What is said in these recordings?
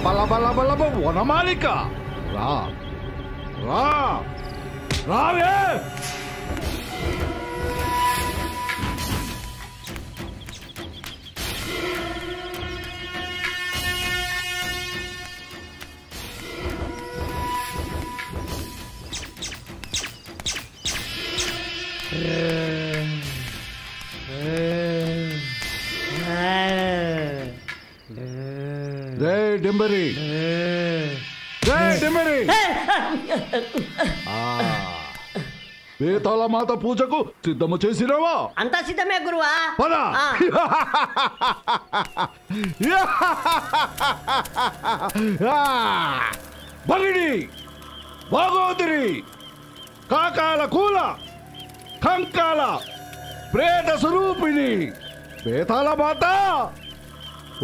లబ వనమాలిక రా రా రావే. డింబరి బేతాళ మాత పూజకు సిద్ధము చేసినవా? అంతా సిద్ధమే గురువా. పదా బలిడి భాగోదరి కాకాల కూల కంకాల ప్రేత స్వరూపిణి బేతాళ మాత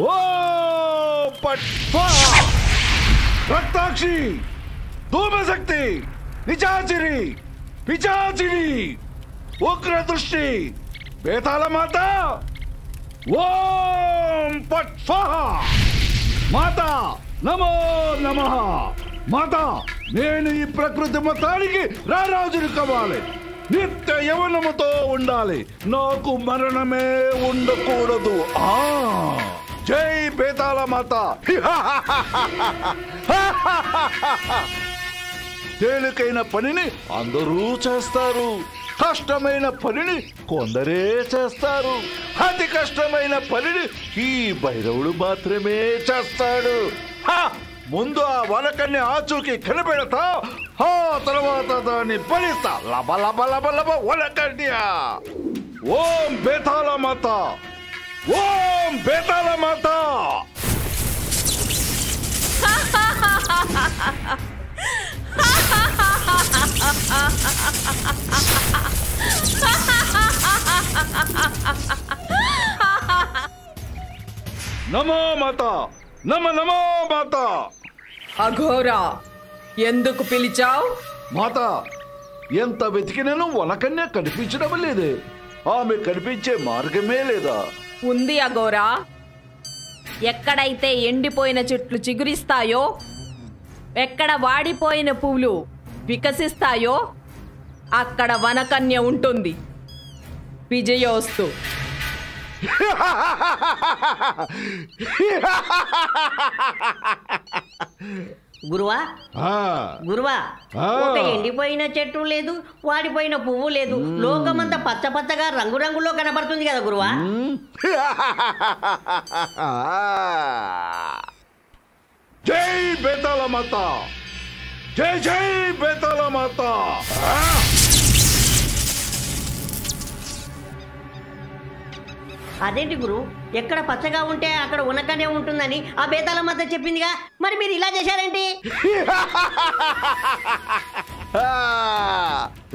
ఓ పట్వా రక్తాక్షి ధూమశక్తి నిచాచిరి పిచాచిరి ఉగ్ర దృష్టి బేతాళ మాత ఓం పట్వా మాత నమో నమః. మాత నేను ఈ ప్రకృతి మొత్తానికి రారాజుని కావాలి, నిత్య యవనముతో ఉండాలి, నాకు మరణమే ఉండకూడదు. జై బేతాళ మాత. తేలికైన పనిని అందరూ చేస్తారు, కష్టమైన పనిని కొందరే చేస్తారు, అతి కష్టమైన పనిని ఈ భైరవుడు మాత్రమే చేస్తాడు. ముందు ఆ వనకన్ని ఆచూకి కనిపెడతా, ఆ తర్వాత దాన్ని బలిస్తా. లబ లబ లబ లబ వనకన్య. ఓం బేతాళ మాత, ఓం బేతాళ మాత. నమో మాత, నమ నమో మాత. అఘోరా, ఎందుకు పిలిచావు? మాత, ఎంత వెతికినను వనకన్య కనిపించడం లేదే. ఆమె కనిపించే మార్గమే లేదా? ఉంది అఘోరా. ఎక్కడైతే ఎండిపోయిన చెట్లు చిగురిస్తాయో, ఎక్కడ వాడిపోయిన పువ్వులు వికసిస్తాయో అక్కడ వనకన్య ఉంటుంది. విజయోస్తు. గురువా గురువా, ఒక ఎండిపోయిన చెట్టు లేదు, వాడిపోయిన పువ్వు లేదు, లోకమంతా పచ్చ పచ్చగా రంగురంగులో కనబడుతుంది కదా గురువా. జై బేతాళ మాత, జై జై బేతాళ మాత. అదేంటి గురు, ఎక్కడ పచ్చగా ఉంటే అక్కడ ఉనకనే ఉంటుందని ఆ బేతాళ మాత చెప్పిందిగా, మరి మీరు ఇలా చేశారేంటి?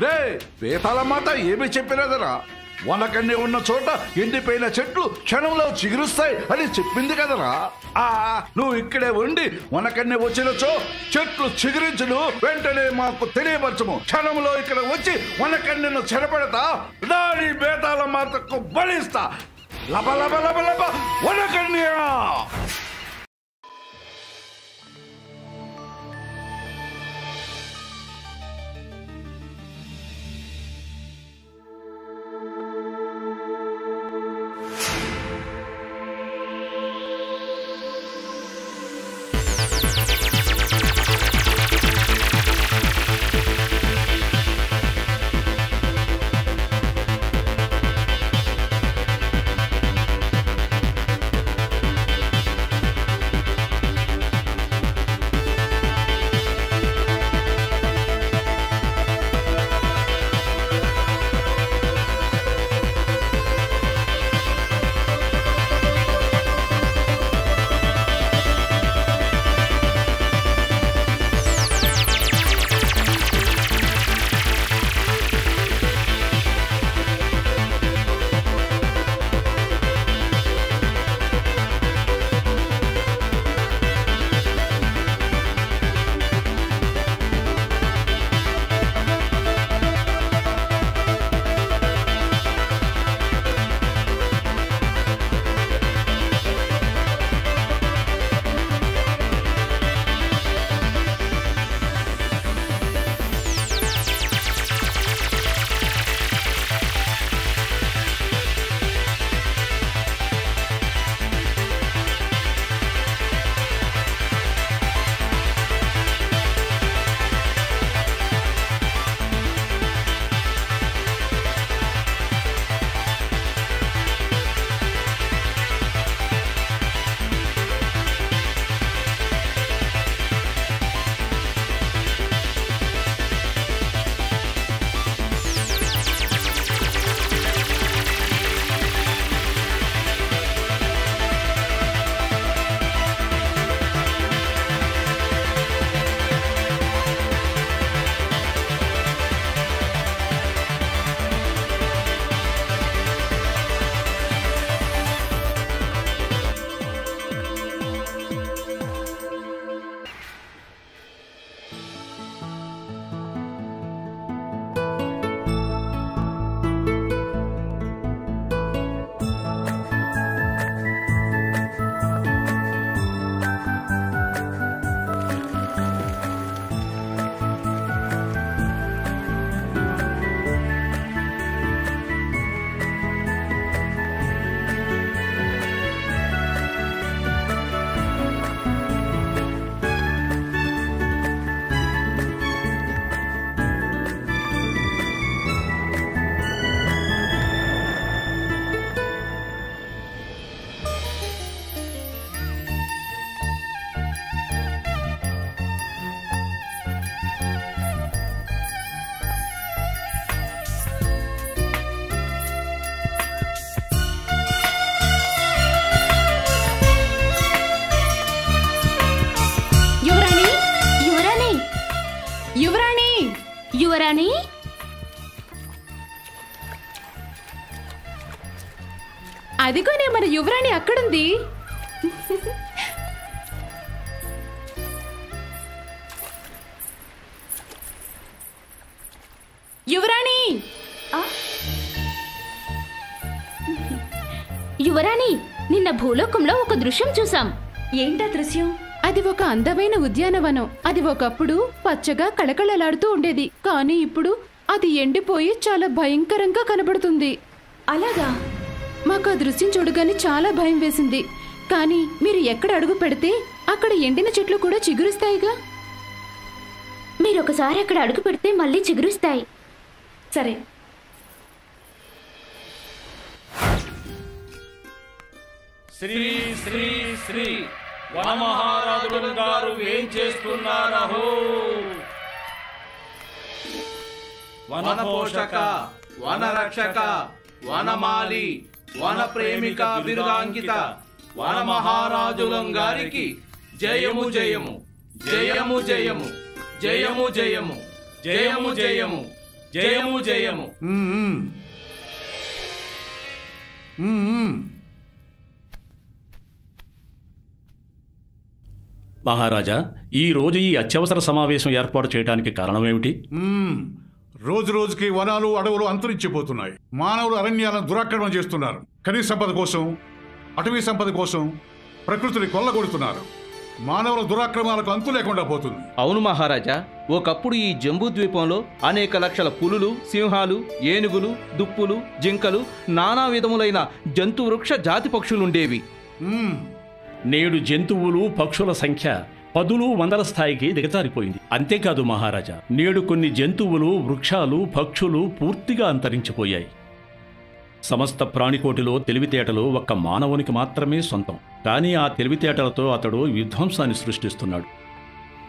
రే, బేతాళ మాత ఏమి చెప్పినదరా? వనకన్య ఉన్న చోట ఎండిపోయిన చెట్లు క్షణంలో చిగురుస్తాయి అని చెప్పింది కదరా. నువ్వు ఇక్కడే ఉండి వనకన్య వచ్చినచో చెట్లు చిగురించును వెంటనే మాకు తెలియపరచము. క్షణంలో ఇక్కడ వచ్చి వనకన్యను చెరపెడతా, దాని బేతాళ మాతకు బలిస్తా. లబ లబ లబ లబ వనకన్య. యువరాణి! యువరాణి, అదిగోనే మన యువరాణి అక్కడుంది. యువరాణి! యువరాణి, నిన్న భూలోకంలో ఒక దృశ్యం చూసాం. ఏంటా దృశ్యం? అది ఒక అందమైన ఉద్యానవనం. అది ఒకప్పుడు పచ్చగా కళకళలాడుతూ ఉండేది, కానీ ఇప్పుడు అది ఎండిపోయి చాలా భయంకరంగా కనబడుతుంది. అలాగా? మాకు ఆ దృశ్యం చూడగానే చాలా భయం వేసింది. కానీ మీరు ఎక్కడ అడుగు పెడితే అక్కడ ఎండిన చెట్లు కూడా చిగురిస్తాయిగా. మీరొకసారి అక్కడ అడుగు పెడితే మళ్ళీ చిగురిస్తాయి. సరే. శ్రీ శ్రీ శ్రీ వనమహారాజులు గారు ఏం చేస్తున్నారహో? వనపోషక, వనరక్షక, వనమాలి, వన ప్రేమిక బిరుదాంకిత వనమహారాజులం గారికి జయము జయము జయము జయము జయము జయము జయము జయము జయము జయము. మహారాజా, ఈ రోజు ఈ అత్యవసర సమావేశం ఏర్పాటు చేయడానికి కారణమేమిటి? రోజు రోజుకి వనాలు అడవులు అంతరించిపోతున్నాయి. మానవులు అరణ్యాలను దురాక్రమణ చేస్తున్నారు. ఖనిజ సంపద కోసం, అటవీ సంపద కోసం ప్రకృతిని కొల్లగొడుతున్నారు. మానవుల దురాక్రమాలకు అంతు లేకుండా పోతుంది. అవును మహారాజా, ఒకప్పుడు ఈ జంబూ ద్వీపంలో అనేక లక్షల పులులు, సింహాలు, ఏనుగులు, దుప్పులు, జింకలు, నానా విధములైన జంతు వృక్ష జాతి పక్షులుండేవి. నేడు జంతువులు, పక్షుల సంఖ్య పదులు వందల స్థాయికి దిగజారిపోయింది. అంతేకాదు మహారాజా, నేడు కొన్ని జంతువులు, వృక్షాలు, పక్షులు పూర్తిగా అంతరించిపోయాయి. సమస్త ప్రాణికోటిలో తెలివితేటలు ఒక్క మానవునికి మాత్రమే సొంతం. కానీ ఆ తెలివితేటలతో అతడు విధ్వంసాన్ని సృష్టిస్తున్నాడు.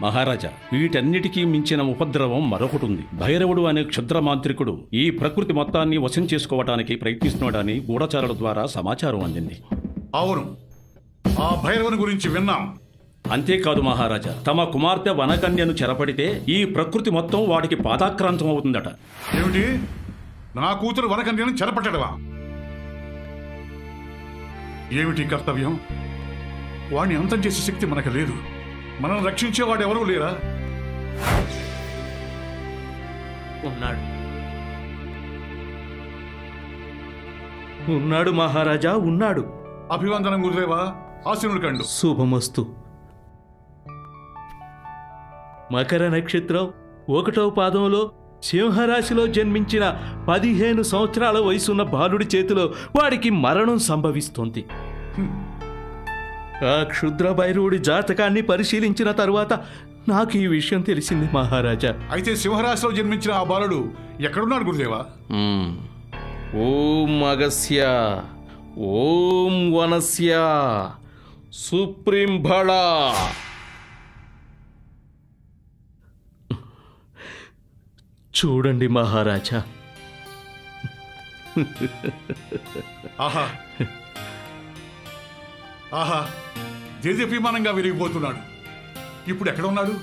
మహారాజా, వీటన్నిటికీ మించిన ఉపద్రవం మరొకటి ఉంది. భైరవుడు అనే క్షుద్ర మాంత్రికుడు ఈ ప్రకృతి మొత్తాన్ని వశం చేసుకోవడానికి ప్రయత్నిస్తున్నాడని గూఢచారుల ద్వారా సమాచారం అందింది. అవును, ఆ భైరవుని గురించి విన్నాం. అంతేకాదు మహారాజా, తమ కుమార్తె వనకన్యను చెరపడితే ఈ ప్రకృతి మొత్తం వాడికి పాదాక్రాంతం అవుతుందట. ఏమిటి? నా కూతురు వనకన్యను చెరపట్టడమా? ఏమిటి కర్తవ్యం? వాణ్ణి అంతం చేసే శక్తి మనకు లేదు. మనం రక్షించేవాడు ఎవరూ లేరా? ఉన్నాడు ఉన్నాడు మహారాజా, ఉన్నాడు. అభివందనం గురుదేవా, ఆశీనులు కండు. శుభమస్తు. మకర నక్షత్రం 1వ పాదంలో సింహరాశిలో జన్మించిన 15 సంవత్సరాల వయసున్న బాలుడి చేతిలో వాడికి మరణం సంభవిస్తోంది. ఆ క్షుద్ర భైరవుడి జాతకాన్ని పరిశీలించిన తరువాత నాకు ఈ విషయం తెలిసింది మహారాజా. అయితే సింహరాశిలో జన్మించిన ఆ బాలుడు ఎక్కడున్నాడు గురుదేవా? ఓం అగస్య, ఓం వనస్య, సుప్రీం భళ. చూడండి మహారాజా. ఆహా ఆహా, దేదీప్యమానంగా విరిగిపోతున్నాడు. ఇప్పుడు ఎక్కడ ఉన్నాడు?